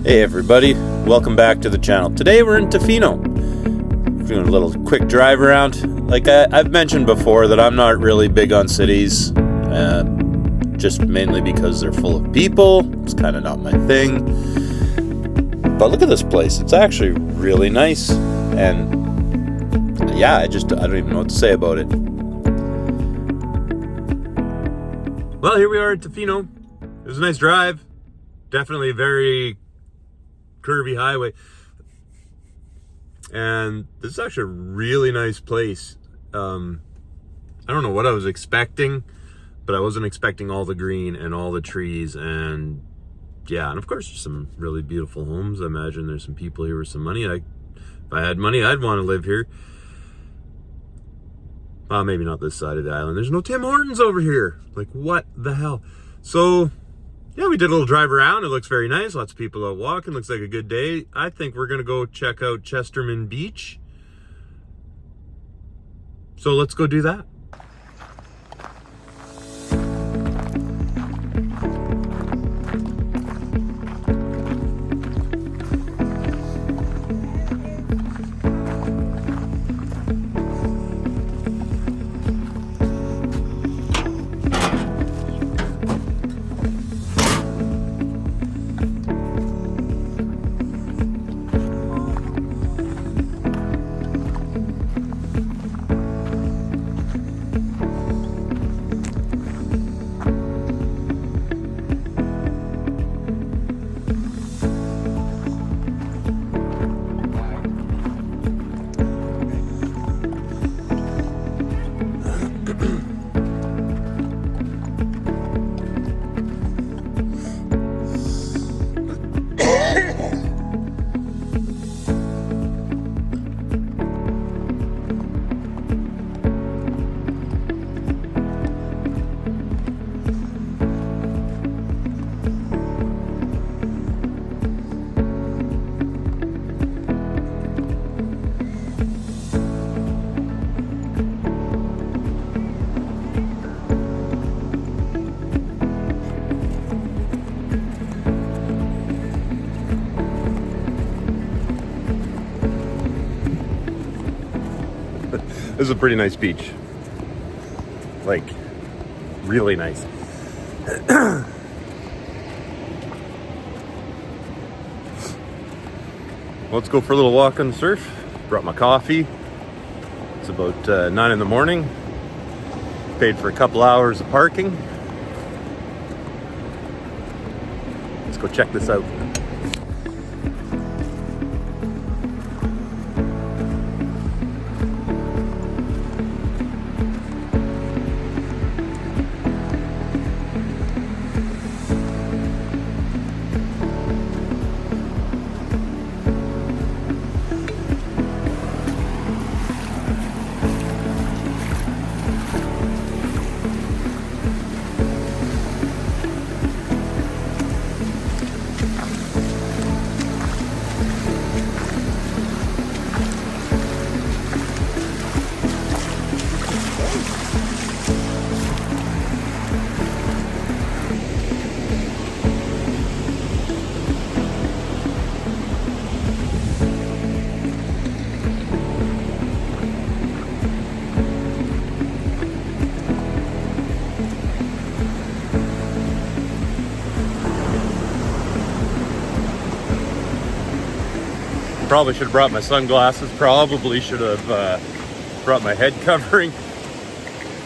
Hey everybody, welcome back to the channel. Today we're in Tofino. Doing a little quick drive around. Like I've mentioned before that I'm not really big on cities, just mainly because they're full of people. It's kind of not my thing. But look at this place. It's actually really nice. And yeah, I don't even know what to say about it. Well, here we are at Tofino. It was a nice drive. Definitely a very curvy highway. And this is actually a really nice place. I don't know what I was expecting, but I wasn't expecting all the green and all the trees, and yeah, and of course there's some really beautiful homes. I imagine there's some people here with some money. If I had money, I'd want to live here. Maybe not this side of the island. There's no Tim Hortons over here. Like, what the hell? So yeah, we did a little drive around. It looks very nice. Lots of people out walking. Looks like a good day. I think we're going to go check out Chesterman Beach. So let's go do that. This is a pretty nice beach. Like, really nice. Let's go for a little walk on the surf. Brought my coffee. It's about 9 in the morning. Paid for a couple hours of parking. Let's go check this out. Probably should have brought my sunglasses. Probably should have brought my head covering.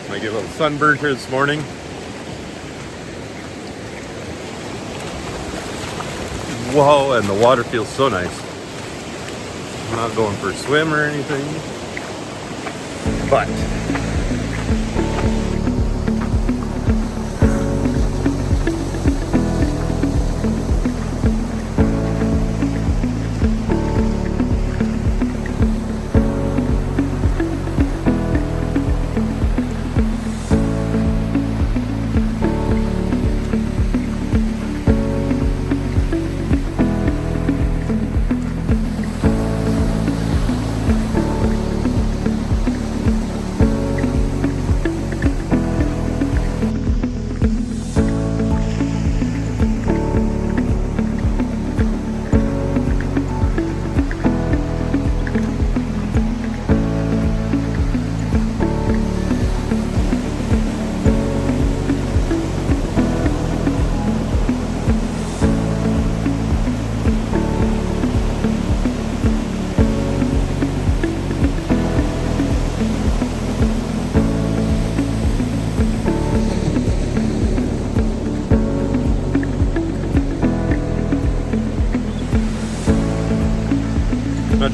Might get a little sunburn here this morning. Whoa, and the water feels so nice. I'm not going for a swim or anything, but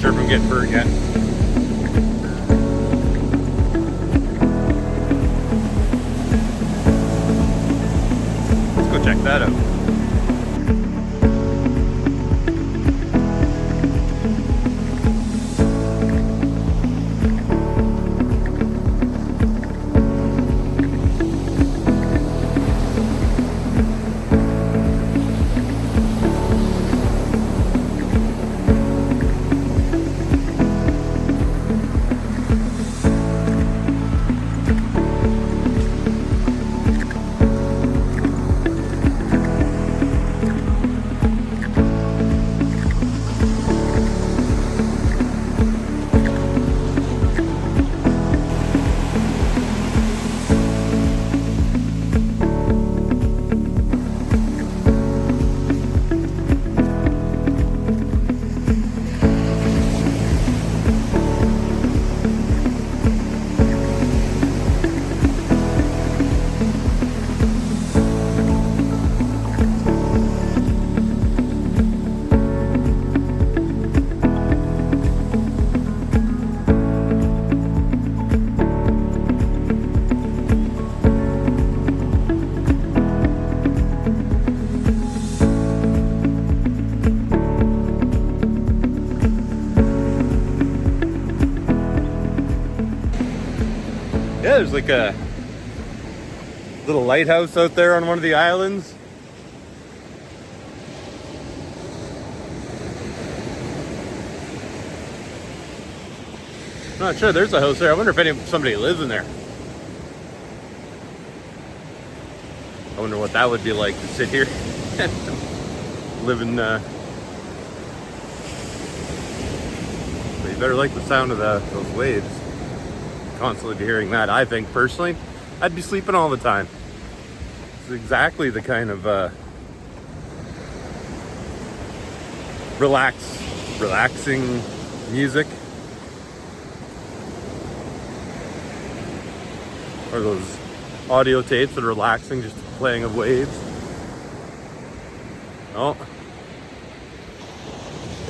sure if I'm getting burnt yet. Let's go check that out. Yeah, there's like a little lighthouse out there on one of the islands. I'm not sure. There's a house there. I wonder if somebody lives in there. I wonder what that would be like to sit here and live in. But you better like the sound of those waves. Constantly be hearing that. I think personally, I'd be sleeping all the time. It's exactly the kind of relaxing music. Or those audio tapes that are relaxing, just playing of waves. Oh,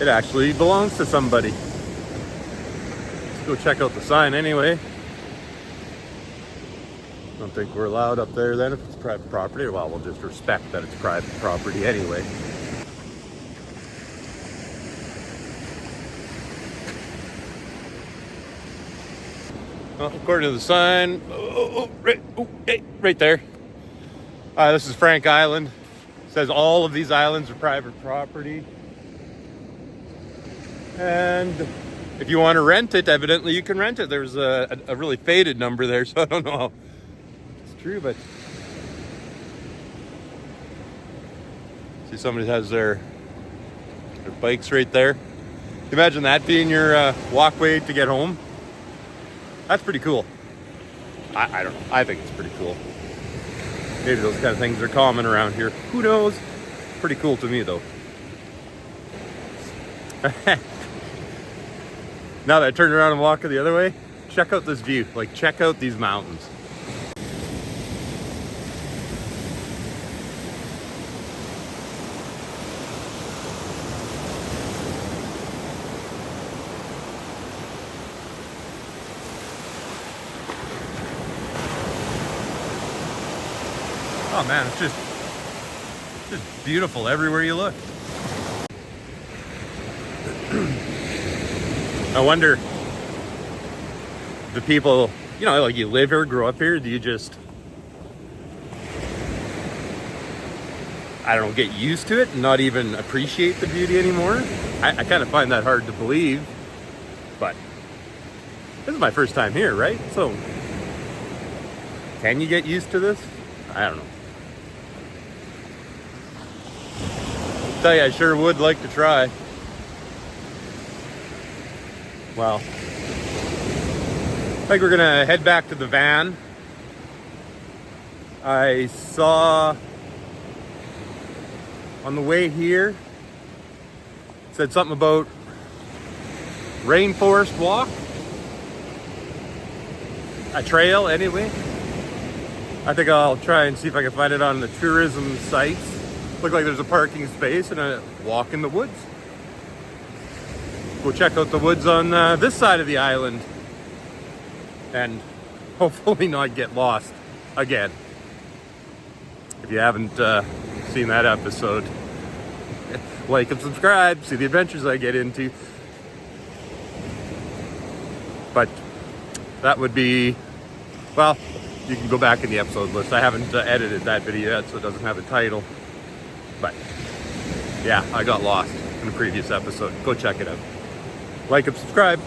it actually belongs to somebody. Let's go check out the sign anyway. Don't think we're allowed up there then if it's private property. Well, we'll just respect that it's private property anyway. Well, according to the sign, right there. This is Frank Island. It says all of these islands are private property. And if you want to rent it, evidently you can rent it. There's a really faded number there, so I don't know how it's true, but see somebody has their bikes right there. Imagine that being your walkway to get home. That's pretty cool. I don't know. I think it's pretty cool. Maybe those kind of things are common around here. Who knows? Pretty cool to me, though. Now that I turned around and walked the other way, check out this view. Like, check out these mountains. Oh man, it's just beautiful everywhere you look. I wonder, the people, like you live here, grow up here, do you just, I don't know, get used to it and not even appreciate the beauty anymore? I kind of find that hard to believe, but this is my first time here, right? So, can you get used to this? I don't know. Tell you, I sure would like to try. Well, I think we're gonna head back to the van. I saw on the way here, it said something about rainforest walk, a trail anyway. I think I'll try and see if I can find it on the tourism sites. Look like there's a parking space and a walk in the woods. go check out the woods on this side of the island and hopefully not get lost again. If you haven't seen that episode, like and subscribe, see the adventures I get into. But that would be, well, you can go back in the episode list. I haven't edited that video yet, so it doesn't have a title. But yeah, I got lost in a previous episode. Go check it out. Like and subscribe.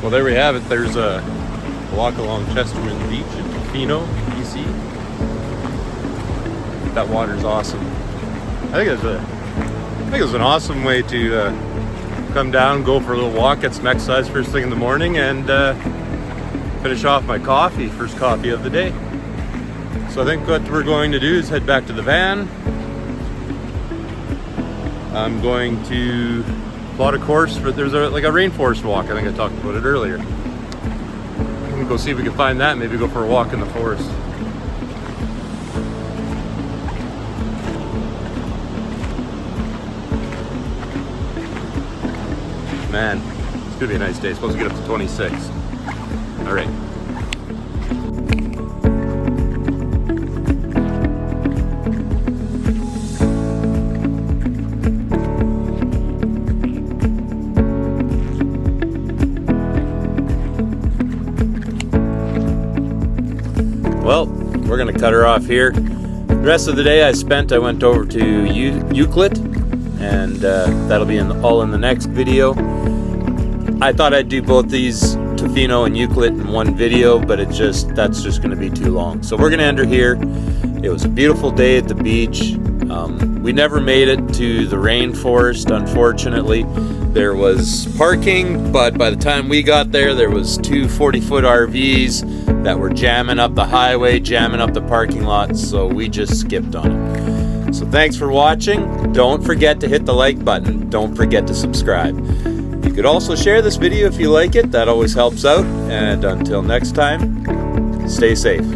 Well, there we have it. There's a walk along Chesterman Beach in Tofino, BC. That water's awesome. I think it's an awesome way to come down, go for a little walk, get some exercise first thing in the morning, and finish off my coffee, first coffee of the day. So I think what we're going to do is head back to the van. I'm going to plot a course for, there's like a rainforest walk. I think I talked about it earlier. I'm gonna go see if we can find that, maybe go for a walk in the forest. Man, it's gonna be a nice day. It's supposed to get up to 26. All right. Well, we're gonna cut her off here. The rest of the day I went over to Euclid, and that'll be all in the next video. I thought I'd do both these, Tofino and Euclid, in one video, but that's just gonna be too long. So we're gonna end her here. It was a beautiful day at the beach. We never made it to the rainforest, unfortunately. There was parking, but by the time we got there was two 40-foot RVs that were jamming up the highway, jamming up the parking lot, so we just skipped on it. So thanks for watching. Don't forget to hit the like button. Don't forget to subscribe. You could also share this video if you like it. That always helps out. And until next time, stay safe.